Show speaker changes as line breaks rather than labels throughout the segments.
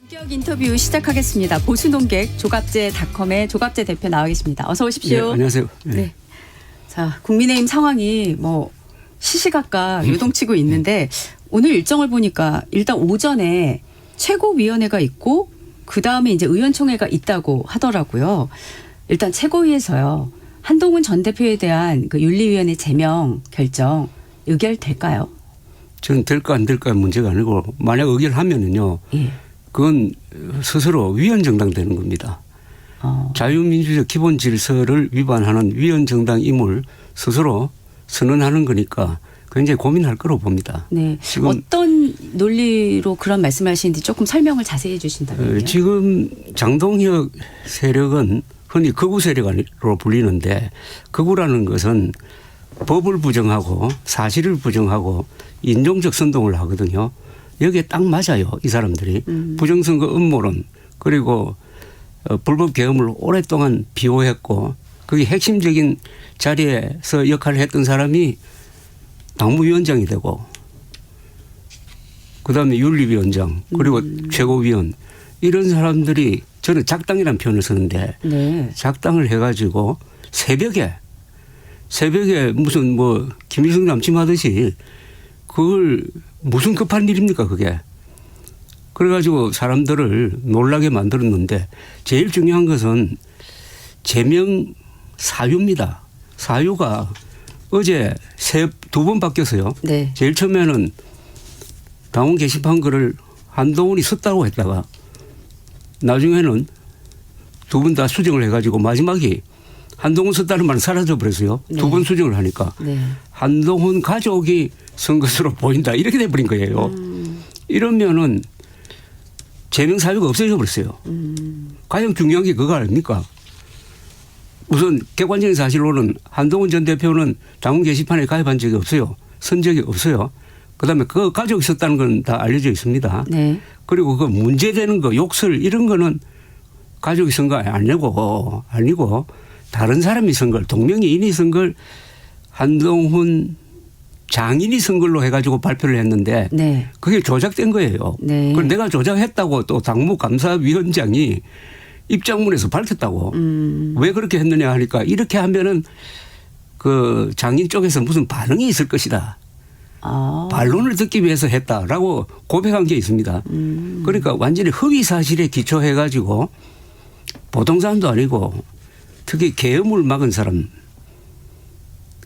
본격 인터뷰 시작하겠습니다. 보수논객 조갑제닷컴의 조갑제 대표 나와 계십니다. 어서 오십시오.
네, 안녕하세요.
네. 자, 국민의힘 상황이 시시각각 요동치고 있는데 오늘 일정을 보니까 일단 오전에 최고위원회가 있고 그 다음에 이제 의원총회가 있다고 하더라고요. 일단 최고위에서요. 한동훈 전 대표에 대한 그 윤리위원회 제명 결정 의결될까요?
저는 될까 안 될까 문제가 아니고 만약 의결하면은요.
예.
그건 스스로 위헌정당 되는 겁니다. 자유민주적 기본 질서를 위반하는 위헌정당임을 스스로 선언하는 거니까 굉장히 고민할 거로 봅니다.
네.
지금
어떤 논리로 그런 말씀을 하시는지 조금 설명을 자세히 해 주신다면요.
지금 장동혁 세력은 흔히 극우 세력으로 불리는데 극우라는 것은 법을 부정하고 사실을 부정하고 인종적 선동을 하거든요. 여기에 딱 맞아요. 이 사람들이. 부정선거 음모론 그리고 불법 계엄을 오랫동안 비호했고 그게 핵심적인 자리에서 역할을 했던 사람이 당무위원장이 되고 그다음에 윤리위원장 그리고 최고위원 이런 사람들이 저는 작당이라는 표현을 쓰는데
네.
작당을 해가지고 새벽에 무슨 김일성 남침하듯이 그걸 무슨 급한 일입니까 그게. 그래가지고 사람들을 놀라게 만들었는데 제일 중요한 것은 제명 사유입니다. 사유가 어제 두 번 바뀌었어요.
네.
제일 처음에는 당원 게시판 글을 한동훈이 썼다고 했다가 나중에는 두 분 다 수정을 해가지고 마지막에 한동훈 썼다는 말은 사라져버렸어요.
네.
두 번 수정을 하니까.
네.
한동훈 가족이 쓴 것으로 보인다. 이렇게 돼버린 거예요. 이러면은 제명 사유가 없어져 버렸어요. 가장 중요한 게 그거 아닙니까? 우선 객관적인 사실로는 한동훈 전 대표는 당원 게시판에 가입한 적이 없어요. 쓴 적이 없어요. 그다음에 그 가족이 썼다는 건 다 알려져 있습니다.
네.
그리고 그 문제되는 거 욕설 이런 거는 가족이 쓴 거 아니고 다른 사람이 쓴 걸 동명이인이 쓴 걸 한동훈 장인이 쓴 걸로 해가지고 발표를 했는데
네.
그게 조작된 거예요.
네.
그걸 내가 조작했다고 또 당무감사위원장이 입장문에서 밝혔다고. 왜 그렇게 했느냐 하니까 이렇게 하면은 그 장인 쪽에서 무슨 반응이 있을 것이다. 반론을 듣기 위해서 했다라고 고백한 게 있습니다. 그러니까 완전히 허위 사실에 기초해가지고 보통 사람도 아니고 특히 계엄을 막은 사람,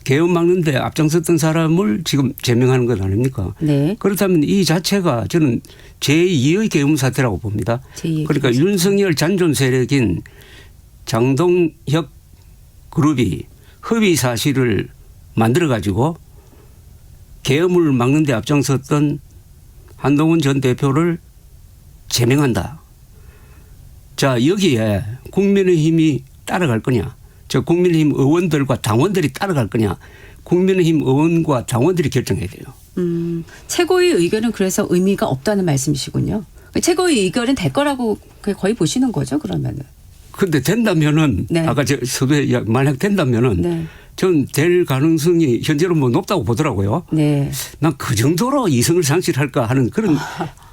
계엄 막는데 앞장섰던 사람을 지금 제명하는 것 아닙니까?
네.
그렇다면 이 자체가 저는 제2의 계엄 사태라고 봅니다. 그러니까 윤석열 잔존 세력인 장동혁 그룹이 허위 사실을 만들어 가지고 계엄을 막는 데 앞장섰던 한동훈 전 대표를 제명한다. 자, 여기에 국민의힘이 따라갈 거냐. 저 국민의힘 의원들과 당원들이 따라갈 거냐. 국민의힘 의원과 당원들이 결정해야 돼요.
최고위 의결은 그래서 의미가 없다는 말씀이시군요. 최고위 의결은 될 거라고 거의 보시는 거죠, 그러면은.
그런데 된다면은
네.
아까 저 서두에 만약 된다면은
네.
전 될 가능성이 현재로 높다고 보더라고요.
네.
난 그 정도로 이성을 상실할까 하는 그런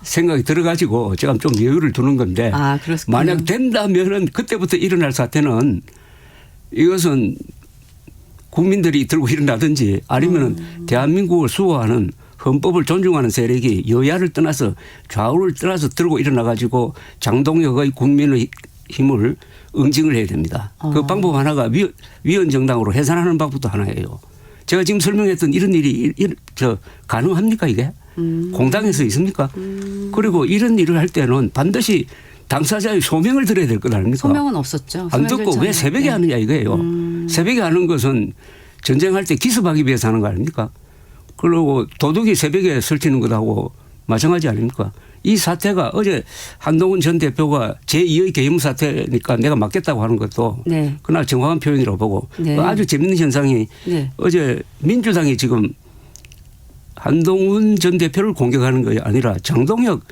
생각이 들어가지고 제가 좀 여유를 두는 건데
그렇군요.
만약 된다면은 그때부터 일어날 사태는 이것은 국민들이 들고 일어나든지 아니면은 대한민국을 수호하는 헌법을 존중하는 세력이 여야를 떠나서 좌우를 떠나서 들고 일어나 가지고 장동혁의 국민의 힘을 응징을 해야 됩니다. 그 방법 하나가 위헌정당으로 해산하는 방법도 하나예요. 제가 지금 설명했던 이런 일이 가능합니까 이게? 공당에서 있습니까? 그리고 이런 일을 할 때는 반드시 당사자의 소명을 들어야 될 것 아닙니까?
소명은 없었죠.
안 듣고 왜 새벽에
네.
하느냐 이거예요. 새벽에 하는 것은 전쟁할 때 기습하기 위해서 하는 거 아닙니까? 그리고 도둑이 새벽에 설치는 것하고 마찬가지 아닙니까? 이 사태가 어제 한동훈 전 대표가 제2의 계엄 사태니까 내가 맡겠다고 하는 것도
네.
그날 정확한 표현이라고 보고
네.
아주 재밌는 현상이
네.
어제 민주당이 지금 한동훈 전 대표를 공격하는 것이 아니라 장동혁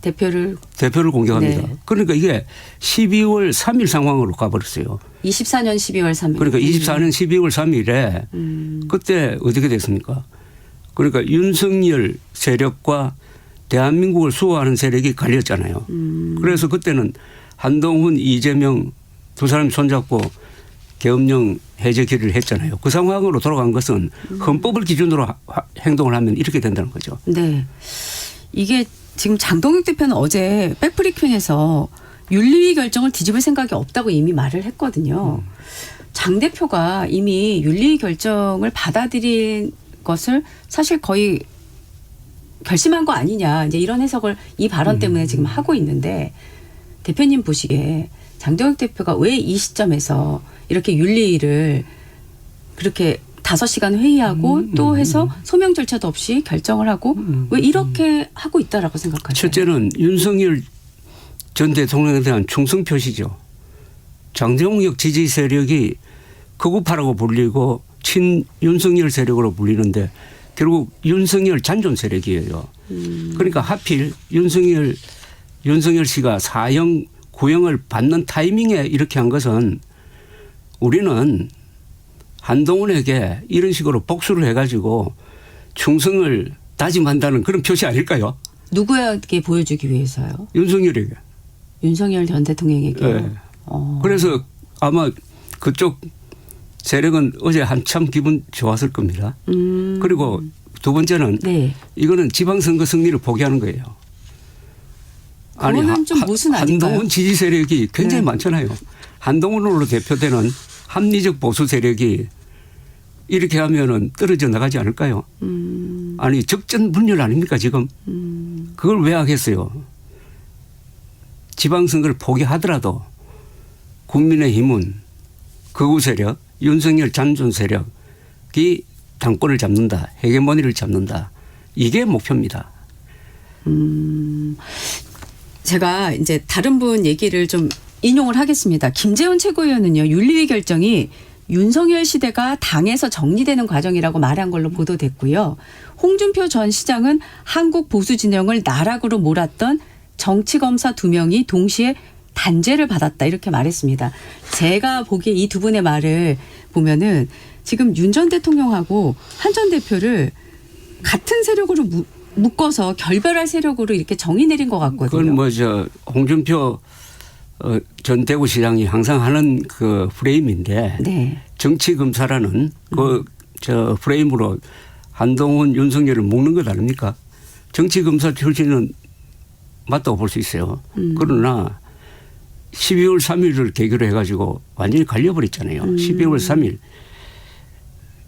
대표를
공격합니다.
네.
그러니까 이게 12월 3일 상황으로 가버렸어요.
24년 12월 3일.
그러니까 24년 12월 3일에 그때 어떻게 됐습니까? 그러니까 윤석열 세력과 대한민국을 수호하는 세력이 갈렸잖아요. 그래서 그때는 한동훈, 이재명 두 사람이 손잡고 계엄령 해제 결의를 했잖아요. 그 상황으로 돌아간 것은 헌법을 기준으로 행동을 하면 이렇게 된다는 거죠.
네. 이게 지금 장동혁 대표는 어제 백브리핑에서 윤리위 결정을 뒤집을 생각이 없다고 이미 말을 했거든요. 장 대표가 이미 윤리위 결정을 받아들인 것을 사실 거의 결심한 거 아니냐. 이제 이런 해석을 이 발언 때문에 지금 하고 있는데 대표님 보시기에 장동혁 대표가 왜 이 시점에서 이렇게 윤리위를 그렇게 5시간 회의하고 또 해서 소명 절차도 없이 결정을 하고 왜 이렇게 하고 있다라고 생각하세요?
첫째는 윤석열 전 대통령에 대한 충성 표시죠. 장동혁 지지 세력이 극우파라고 불리고 친윤석열 세력으로 불리는데 결국 윤석열 잔존 세력이에요. 그러니까 하필 윤석열 씨가 사형 구형을 받는 타이밍에 이렇게 한 것은 우리는 한동훈에게 이런 식으로 복수를 해가지고 충성을 다짐한다는 그런 표시 아닐까요?
누구에게 보여주기 위해서요?
윤석열에게.
윤석열 전 대통령에게.
네. 그래서 아마 그쪽 세력은 어제 한참 기분 좋았을 겁니다. 그리고 두 번째는
네.
이거는 지방선거 승리를 포기하는 거예요.
그거는 좀 무슨 아닐까요?
한동훈 지지 세력이 굉장히
네.
많잖아요. 한동훈으로 대표되는 합리적 보수 세력이 이렇게 하면은 떨어져 나가지 않을까요? 아니 적전분열 아닙니까 지금? 그걸 왜 하겠어요? 지방선거를 포기하더라도 국민의힘은 극우 세력, 윤석열 잔존 세력이 당권을 잡는다, 헤게모니를 잡는다. 이게 목표입니다.
제가 이제 다른 분 얘기를 좀 인용을 하겠습니다. 김재원 최고위원은요. 윤리위 결정이 윤석열 시대가 당에서 정리되는 과정이라고 말한 걸로 보도됐고요. 홍준표 전 시장은 한국 보수 진영을 나락으로 몰았던 정치검사 2명이 동시에 단죄를 받았다 이렇게 말했습니다. 제가 보기에 이 두 분의 말을 보면은 지금 윤 전 대통령하고 한 전 대표를 같은 세력으로 묶어서 결별할 세력으로 이렇게 정의 내린 것 같거든요.
그건 홍준표 전 대구시장이 항상 하는 그 프레임인데
네.
정치검사라는 저 프레임으로 한동훈, 윤석열을 묶는 것 아닙니까? 정치검사 출신은 맞다고 볼 수 있어요. 그러나 12월 3일을 계기로 해가지고 완전히 갈려버렸잖아요. 12월 3일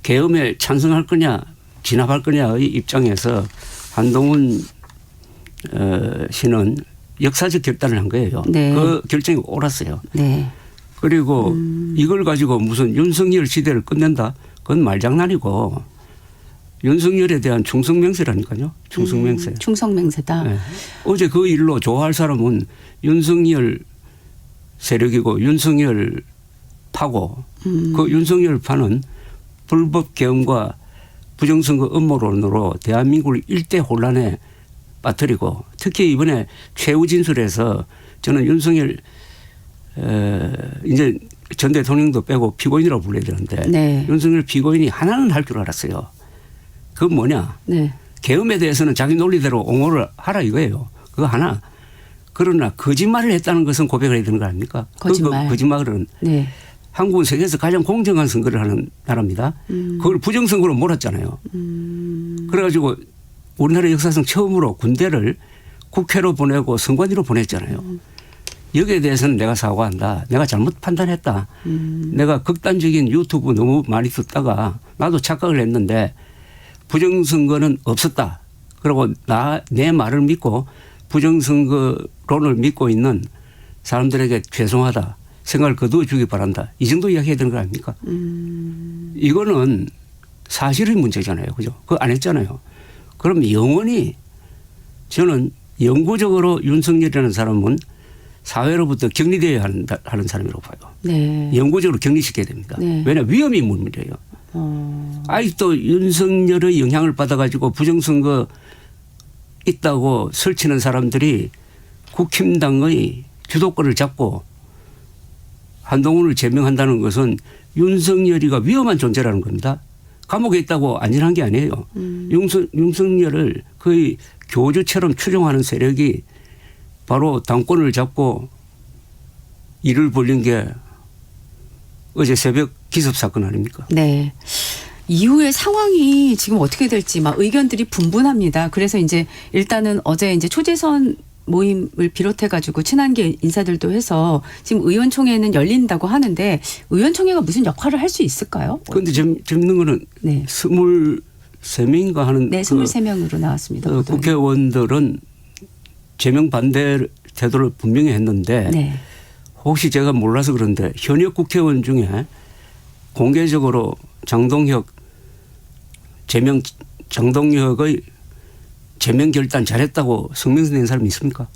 계엄에 찬성할 거냐 진압할 거냐의 입장에서 한동훈 씨는 역사적 결단을 한 거예요.
네.
그 결정이 옳았어요.
네.
그리고 이걸 가지고 무슨 윤석열 시대를 끝낸다? 그건 말장난이고 윤석열에 대한 충성맹세라니까요. 충성맹세.
충성맹세다.
네. 어제 그 일로 좋아할 사람은 윤석열 세력이고 윤석열 파고 그 윤석열 파는 불법 계엄과 부정선거 음모론으로 대한민국을 일대 혼란에 빠뜨리고 특히 이번에 최후 진술에서 저는 윤석열 이제 전 대통령도 빼고 피고인이라고 불러야 되는데
네.
윤석열 피고인이 하나는 할 줄 알았어요. 그건 뭐냐.
네.
계엄에 대해서는 자기 논리대로 옹호를 하라 이거예요. 그거 하나. 그러나 거짓말을 했다는 것은 고백을 해야 되는 거 아닙니까?
거짓말.
그 거짓말은
네.
한국은 세계에서 가장 공정한 선거를 하는 나라입니다. 그걸 부정선거로 몰았잖아요. 그래가지고 우리나라 역사상 처음으로 군대를 국회로 보내고 선관위로 보냈잖아요. 여기에 대해서는 내가 사과한다. 내가 잘못 판단했다. 내가 극단적인 유튜브 너무 많이 듣다가 나도 착각을 했는데 부정선거는 없었다. 그리고 내 말을 믿고 부정선거론을 믿고 있는 사람들에게 죄송하다. 생각을 거두어 주기 바란다. 이 정도 이야기해야 되는 거 아닙니까? 이거는 사실의 문제잖아요. 그죠? 그거 안 했잖아요. 그럼 영원히 저는 영구적으로 윤석열이라는 사람은 사회로부터 격리되어야 하는 사람이라고 봐요.
네.
영구적으로 격리시켜야 됩니다.
네.
왜냐 위험이 있는 문제예요. 아직도 윤석열의 영향을 받아가지고 부정선거 있다고 설치는 사람들이 국힘당의 주도권을 잡고 한동훈을 제명한다는 것은 윤석열이가 위험한 존재라는 겁니다. 감옥에 있다고 안전한 게 아니에요. 윤석열을 거의 교주처럼 추종하는 세력이 바로 당권을 잡고 일을 벌린 게 어제 새벽 기습 사건 아닙니까?
네. 이후의 상황이 지금 어떻게 될지 막 의견들이 분분합니다. 그래서 이제 일단은 어제 이제 초재선 모임을 비롯해 가지고 친한계 인사들도 해서 지금 의원총회는 열린다고 하는데 의원총회가 무슨 역할을 할 수 있을까요?
그런데 재밌는 거는
네.
23명인가 하는
네, 23명으로 나왔습니다. 보도에.
국회의원들은 제명 반대 태도를 분명히 했는데
네.
혹시 제가 몰라서 그런데 현역 국회의원 중에 공개적으로 장동혁의 제명 결단 잘했다고 성명서 낸 사람이 있습니까?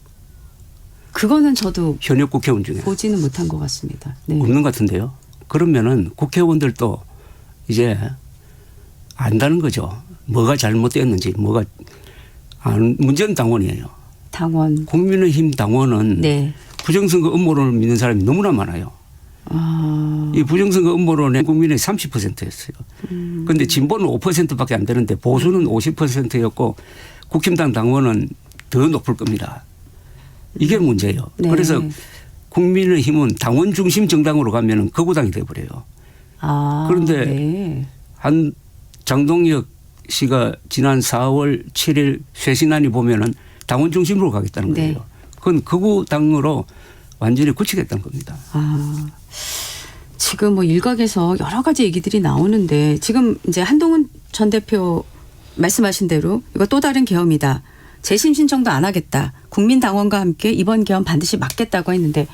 그거는 저도
현역 국회의원 중에
보지는 못한 것 같습니다. 네.
없는 것 같은데요. 그러면은 국회의원들도 이제 안다는 거죠. 뭐가 잘못되었는지 문제는 당원이에요.
당원.
국민의힘 당원은
네.
부정선거 음모론을 믿는 사람이 너무나 많아요.
아.
이 부정선거 음모론의 국민의 30%였어요. 그런데 진보는 5%밖에 안 되는데 보수는 50%였고 국힘당 당원은 더 높을 겁니다. 이게 문제예요.
네.
그래서 국민의힘은 당원 중심 정당으로 가면 거부당이 돼버려요.
아.
그런데
네.
한 장동혁 씨가 지난 4월 7일 쇄신안이 보면은 당원 중심으로 가겠다는
네.
거예요. 그건 거부당으로 완전히 굳히겠다는 겁니다.
아. 지금 뭐 일각에서 여러 가지 얘기들이 나오는데 지금 이제 한동훈 전 대표 말씀하신 대로 이거 또 다른 계엄이다. 재심 신청도 안 하겠다. 국민당원과 함께 이번 계엄 반드시 막겠다고 했는데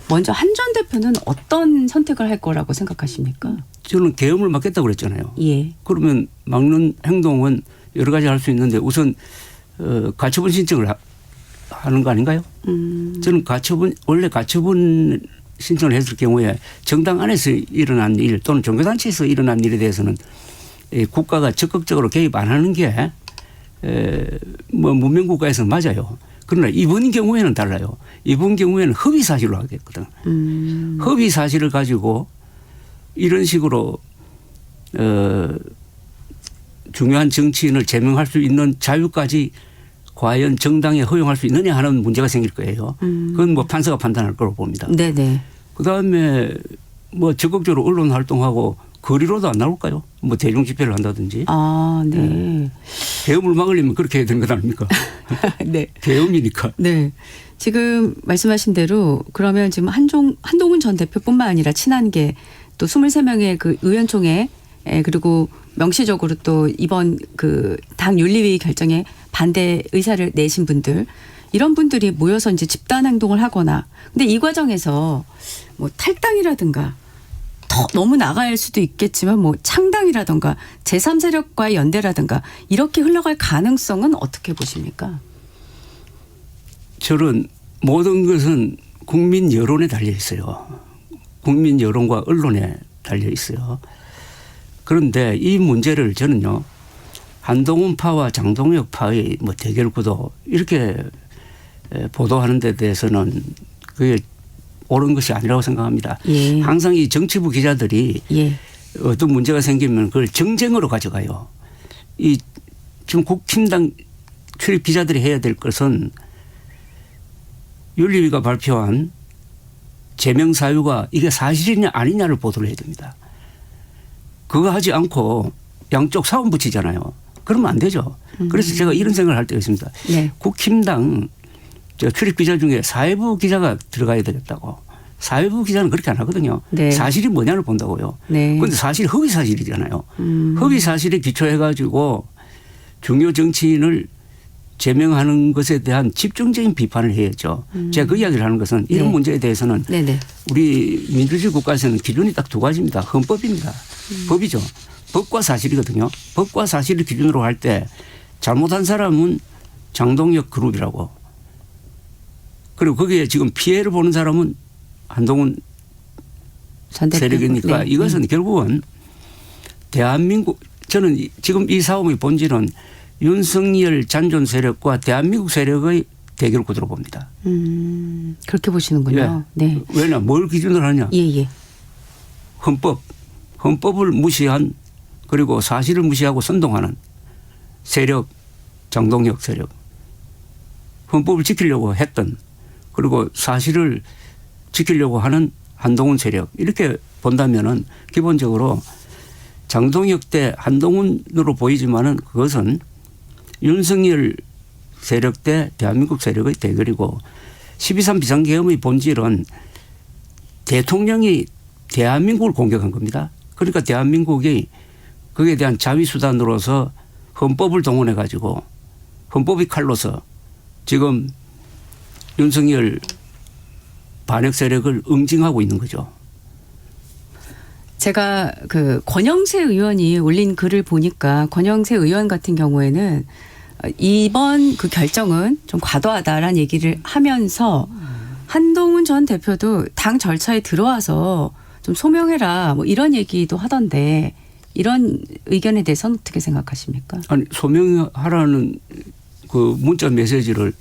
먼저 한 전 대표는 어떤 선택을 할 거라고 생각하십니까?
저는 계엄을 막겠다고 그랬잖아요.
예.
그러면 막는 행동은 여러 가지 할 수 있는데 우선 가처분 신청을 하는 거 아닌가요? 저는 원래 가처분 신청을 했을 경우에 정당 안에서 일어난 일 또는 종교단체에서 일어난 일에 대해서는 국가가 적극적으로 개입 안 하는 게 뭐 문명국가에서는 맞아요. 그러나 이번 경우에는 달라요. 이번 경우에는 허위 사실로 하겠거든. 허위 사실을 가지고 이런 식으로 중요한 정치인을 제명할 수 있는 자유까지 과연 정당에 허용할 수 있느냐 하는 문제가 생길 거예요. 그건 뭐 판사가 판단할 거로 봅니다.
네네.
그다음에 뭐 적극적으로 언론 활동하고 거리로도 안 나올까요? 뭐 대중 집회를 한다든지.
아, 네.
계엄을 막으려면 그렇게 해야 되는 것 아닙니까?
네.
계엄이니까.
네. 지금 말씀하신 대로 그러면 지금 한동훈 전 대표뿐만 아니라 친한계 또 23명의 그 의원총회 그리고 명시적으로 또 이번 그 당 윤리위 결정에 반대 의사를 내신 분들 이런 분들이 모여서 이제 집단 행동을 하거나 근데 이 과정에서 뭐 탈당이라든가 더 너무 나갈 수도 있겠지만 뭐 창당이라든가 제3세력과의 연대라든가 이렇게 흘러갈 가능성은 어떻게 보십니까?
저는 모든 것은 국민 여론에 달려 있어요. 국민 여론과 언론에 달려 있어요. 그런데 이 문제를 저는요. 한동훈파와 장동혁파의 뭐 대결 구도 이렇게 보도하는 데 대해서는 그게 옳은 것이 아니라고 생각합니다.
예.
항상 이 정치부 기자들이
예.
어떤 문제가 생기면 그걸 정쟁으로 가져가요. 이 지금 국힘당 출입 기자들이 해야 될 것은 윤리위가 발표한 제명 사유가 이게 사실이냐 아니냐를 보도를 해야 됩니다. 그거 하지 않고 양쪽 사원 붙이잖아요. 그러면 안 되죠. 그래서 제가 이런 생각을 할 때가 있습니다.
네.
국힘당 출입 기자 중에 사회부 기자가 들어가야 되겠다고. 사회부 기자는 그렇게 안 하거든요.
네.
사실이 뭐냐를 본다고요.
네.
그런데 사실 허위 사실이잖아요. 허위 사실에 기초해 가지고 중요 정치인을 제명하는 것에 대한 집중적인 비판을 해야죠. 제가 그 이야기를 하는 것은 이런
네.
문제에 대해서는
네네.
우리 민주주의 국가에서는 기준이 딱 두 가지입니다. 헌법입니다. 법이죠. 법과 사실이거든요. 법과 사실을 기준으로 할 때 잘못한 사람은 장동혁 그룹이라고. 그리고 거기에 지금 피해를 보는 사람은 한동훈 세력이니까
네.
이것은 결국은 대한민국 저는 지금 이 싸움의 본질은 윤석열 잔존 세력과 대한민국 세력의 대결 구도로 봅니다.
그렇게 보시는군요.
예.
네.
왜냐 뭘 기준으로 하냐.
예.
헌법을 무시한 그리고 사실을 무시하고 선동하는 세력 장동혁 세력 헌법을 지키려고 했던 그리고 사실을 지키려고 하는 한동훈 세력 이렇게 본다면은 기본적으로 장동혁 대 한동훈으로 보이지만은 그것은 윤석열 세력 대 대한민국 세력의 대결이고 12.3 비상계엄의 본질은 대통령이 대한민국을 공격한 겁니다. 그러니까 대한민국이 거기에 대한 자위수단으로서 헌법을 동원해 가지고 헌법의 칼로서 지금 윤석열 반역 세력을 응징하고 있는 거죠.
제가 그 권영세 의원이 올린 글을 보니까 권영세 의원 같은 경우에는 이번 그 결정은 좀 과도하다라는 얘기를 하면서 한동훈 전 대표도 당 절차에 들어와서 좀 소명해라 뭐 이런 얘기도 하던데 이런 의견에 대해서는 어떻게 생각하십니까?
아니 소명하라는 그 문자 메시지를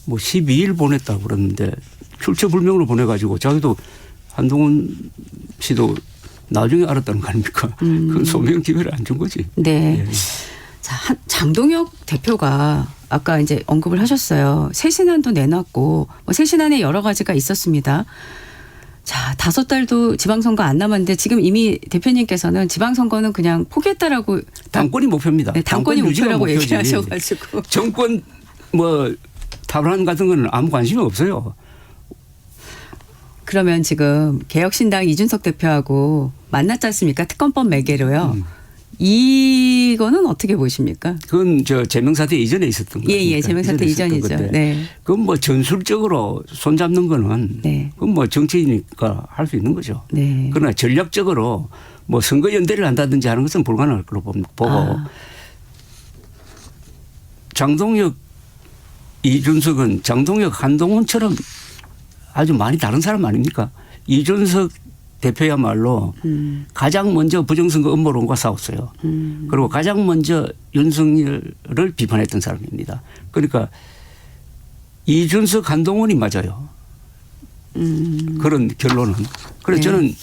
뭐 12일 보냈다고 그러는데 출처불명으로 보내가지고 자기도 한동훈 씨도 나중에 알았다는 거 아닙니까? 그건 소명 기회를 안 준 거지.
네.
예.
자, 장동혁 대표가 아까 이제 언급을 하셨어요. 새신안도 내놨고 뭐 새신안에 여러 가지가 있었습니다. 자, 5달도 지방선거 안 남았는데 지금 이미 대표님께서는 지방선거는 그냥 포기했다라고.
당권이 목표입니다.
네, 당권이
유지가
목표라고
목표지.
얘기하셔가지고.
정권 뭐 탈환 같은 거는 아무 관심이 없어요.
그러면 지금 개혁신당 이준석 대표하고 만났지 않습니까? 특검법 매개로요. 이거는 어떻게 보십니까?
그건 저 제명사태 이전에 있었던 거예요.
예, 제명사태 이전이죠. 네.
그건 뭐 전술적으로 손잡는 거는
네.
그건 뭐 정치이니까 할 수 있는 거죠.
네.
그러나 전략적으로 뭐 선거 연대를 한다든지 하는 것은 불가능할 거로 보고 장동혁 이준석은 장동혁 한동훈처럼 아주 많이 다른 사람 아닙니까? 이준석 대표야말로 가장 먼저 부정선거 음모론과 싸웠어요. 그리고 가장 먼저 윤석열을 비판했던 사람입니다. 그러니까 이준석 한동훈이 맞아요. 그런 결론은. 그래서
네.
저는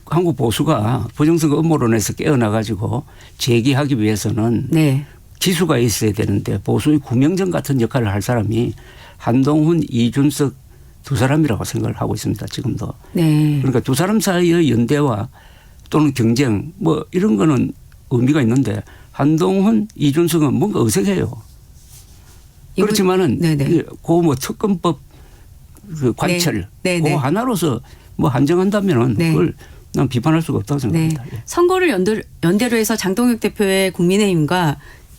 한국 보수가 부정선거 음모론에서 깨어나가지고 재기하기 위해서는
네.
기수가 있어야 되는데 보수의 구명정 같은 역할을 할 사람이 한동훈, 이준석 두 사람이라고 생각을 하고 있습니다. 지금도.
네.
그러니까 두 사람 사이의 연대와 또는 경쟁 뭐 이런 거는 의미가 있는데 한동훈, 이준석은 뭔가 어색해요. 그렇지만은
네네.
그 뭐 특검법 그 관철
네.
그 하나로서 뭐 한정한다면은
네.
그걸 난 비판할 수가 없다고
네.
생각합니다. 예.
선거를 연대로 해서 장동혁 대표의 국민의힘과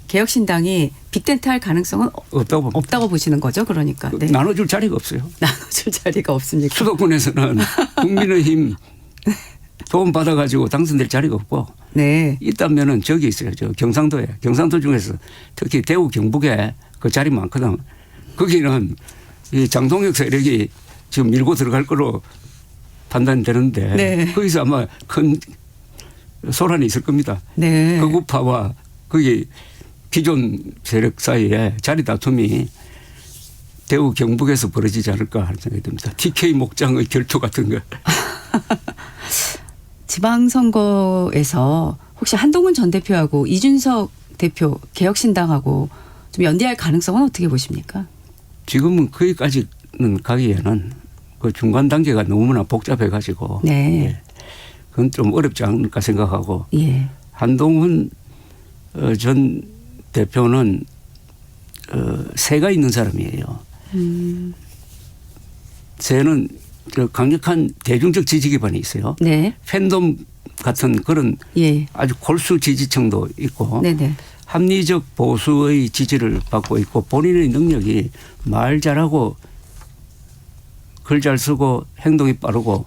개혁신당이 빅텐트 할 가능성은
없다고 봅니다.
없다고 보시는 거죠. 그러니까. 네.
나눠줄 자리가 없어요.
나눠줄 자리가 없습니까?
수도권에서는 국민의힘 도움 받아가지고 당선될 자리가 없고
네.
있다면은 저기 있어요. 저 경상도에. 경상도 중에서 특히 대구 경북에 그 자리 많거든. 거기는 이 장동혁 세력이 지금 밀고 들어갈 거로 판단되는데
네.
거기서 아마 큰 소란이 있을 겁니다.
네.
극우파와 거기 기존 세력 사이에 자리 다툼이 대구 경북에서 벌어지지 않을까 하는 생각이 듭니다. TK 목장의 결투 같은 거.
지방선거에서 혹시 한동훈 전 대표하고 이준석 대표 개혁신당하고 좀 연대할 가능성은 어떻게 보십니까?
지금은 거기까지는 가기에는 그 중간 단계가 너무나 복잡해 가지고
네.
예. 그건 좀 어렵지 않을까 생각하고
예.
한동훈 전 대표는 새가 있는 사람이에요. 새는 강력한 대중적 지지 기반이 있어요.
네.
팬덤 같은 그런
예.
아주 골수 지지층도 있고
네네.
합리적 보수의 지지를 받고 있고 본인의 능력이 말 잘하고 글 잘 쓰고 행동이 빠르고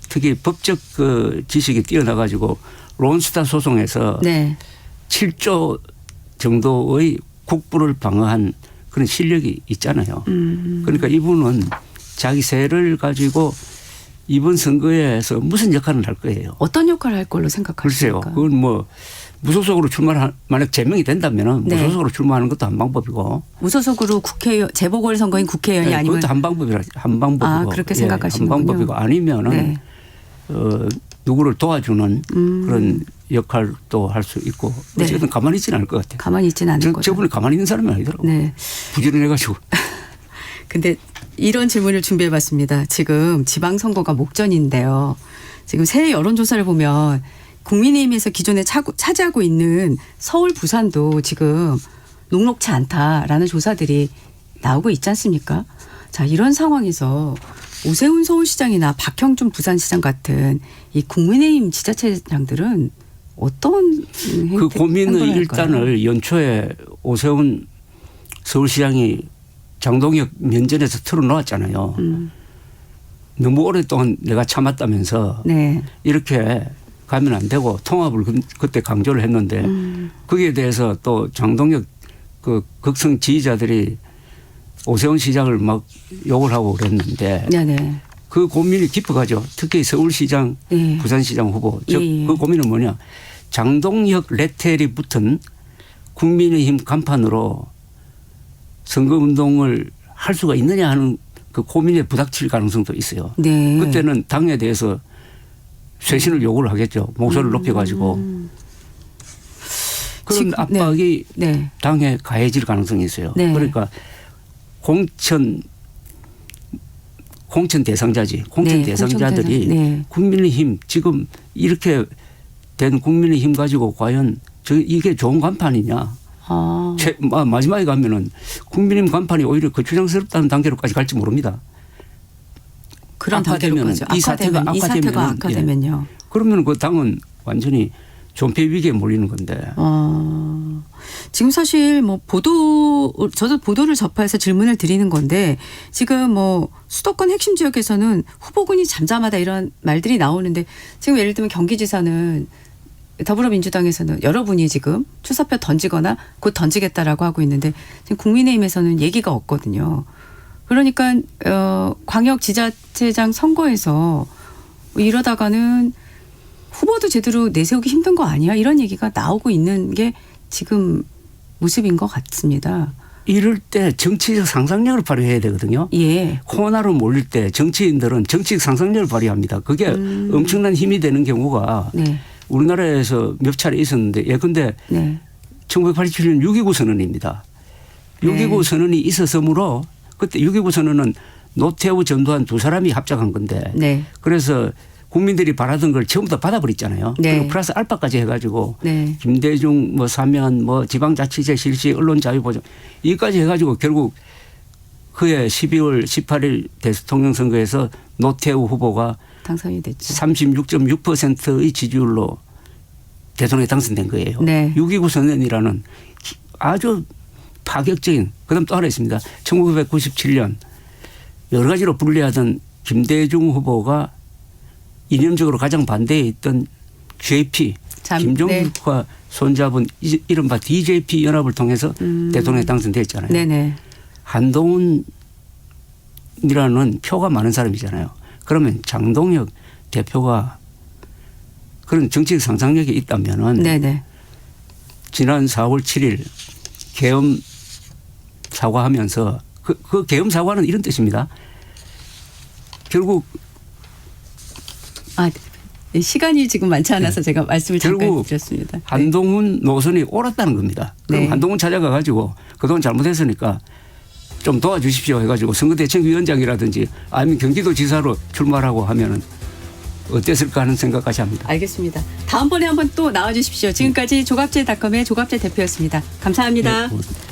특히 법적 그 지식이 뛰어나가지고 론스타 소송에서
네.
7조 정도의 국부를 방어한 그런 실력이 있잖아요. 그러니까 이분은 자기 세를 가지고 이번 선거에서 무슨 역할을 할 거예요.
어떤 역할을 할 걸로 생각하십니까?
글쎄요. 그건 뭐 무소속으로 출마를 만약 제명이 된다면은
네.
무소속으로 출마하는 것도 한 방법이고.
무소속으로 국회의원 재보궐선거인 국회의원이
네,
아니면
그것도 한 방법이라 한 방법이고.
아, 그렇게 생각하시는군요.
한 방법이고 아니면은
네.
누구를 도와주는 그런 역할도 할 수 있고.
네.
어쨌든 가만히 있지는 않을 것 같아요.
가만히 있지는 않을 거죠.
저분이 가만히 있는 사람이 아니더라고요.
네.
부지런해가지고.
근데 이런 질문을 준비해봤습니다. 지금 지방선거가 목전인데요. 지금 새 여론조사를 보면 국민의힘에서 기존에 차지하고 있는 서울, 부산도 지금 녹록치 않다라는 조사들이 나오고 있지 않습니까? 자, 이런 상황에서 오세훈 서울시장이나 박형준 부산시장 같은 이 국민의힘 지자체장들은 어떤
그 고민의 일단을 연초에 오세훈 서울시장이 장동혁 면전에서 털어놓았잖아요. 너무 오랫동안 내가 참았다면서
네.
이렇게 가면 안 되고 통합을 그때 강조를 했는데 거기에 대해서 또 장동혁 그 극성 지지자들이 오세훈 시장을 막 욕을 하고 그랬는데
네네.
그 고민이 깊어가죠. 특히 서울시장,
예.
부산시장 후보. 즉
예.
그 고민은 뭐냐. 장동혁 레텔이 붙은 국민의힘 간판으로 선거운동을 할 수가 있느냐 하는 그 고민에 부닥칠 가능성도 있어요.
네.
그때는 당에 대해서 쇄신을 요구를 하겠죠. 목소리를 높여가지고. 그런
지금,
압박이
네.
당에 가해질 가능성이 있어요.
네.
그러니까 공천 대상자지. 공천
네,
대상자들이
공천 대상. 네.
국민의힘 지금 이렇게 된 국민의힘 가지고 과연 이게 좋은 간판이냐.
아.
마지막에 가면은 국민의힘 간판이 오히려 거추장스럽다는 단계로까지 갈지 모릅니다.
그런
악화되면은,
단계로까지.
이 사태가
악화되면요.
그러면 그 당은 완전히 존폐 위기에 몰리는 건데.
지금 사실 뭐 저도 보도를 접해서 질문을 드리는 건데 지금 뭐 수도권 핵심 지역에서는 후보군이 잠잠하다 이런 말들이 나오는데 지금 예를 들면 경기지사는 더불어민주당에서는 여러분이 지금 출사표 던지거나 곧 던지겠다라고 하고 있는데 지금 국민의힘에서는 얘기가 없거든요. 그러니까 광역지자체장 선거에서 이러다가는 후보도 제대로 내세우기 힘든 거 아니야? 이런 얘기가 나오고 있는 게 지금 모습인 것 같습니다.
이럴 때 정치적 상상력을 발휘해야 되거든요.
예.
코로나로 몰릴 때 정치인들은 정치적 상상력을 발휘합니다. 그게 엄청난 힘이 되는 경우가
네.
우리나라에서 몇 차례 있었는데 예컨대
네.
1987년 6.29 선언입니다. 6.29 선언이 있었으므로 그때 6.29 선언은 노태우 전두환 두 사람이 합작한 건데
네.
그래서 국민들이 바라던 걸 전부 다 받아버렸잖아요.
네.
그리고 플러스 알파까지 해가지고
네.
김대중 뭐 사면 뭐 지방자치제 실시 언론 자유 보장 이까지 해가지고 결국 그해 12월 18일 대통령 선거에서 노태우 후보가
당선이 됐죠.
36.6%의 지지율로 대통령에 당선된 거예요.
네.
6.29 선언이라는 아주 파격적인 그다음 또 하나 있습니다. 1997년 여러 가지로 불리하던 김대중 후보가 이념적으로 가장 반대에 있던 JP 김종국과 손잡은 이른바 DJP 연합을 통해서 대통령에 당선됐잖아요.
네네.
한동훈이라는 표가 많은 사람이잖아요. 그러면 장동혁 대표가 그런 정치적 상상력이 있다면은
네네.
지난 4월 7일 계엄 사과하면서 그 계엄 사과는 이런 뜻입니다. 결국
시간이 지금 많지 않아서 제가 말씀을 잠깐
결국
드렸습니다.
한동훈 노선이 옳았다는 겁니다. 그럼
네.
한동훈 찾아가 가지고 그동안 잘못했으니까 좀 도와주십시오 해가지고 선거대책위원장이라든지 아니면 경기도지사로 출마하고 하면은 어땠을까 하는 생각까지 합니다.
알겠습니다. 다음번에 한번 또 나와주십시오. 지금까지 조갑제닷컴의 조갑제 대표였습니다. 감사합니다.
네, 고맙습니다.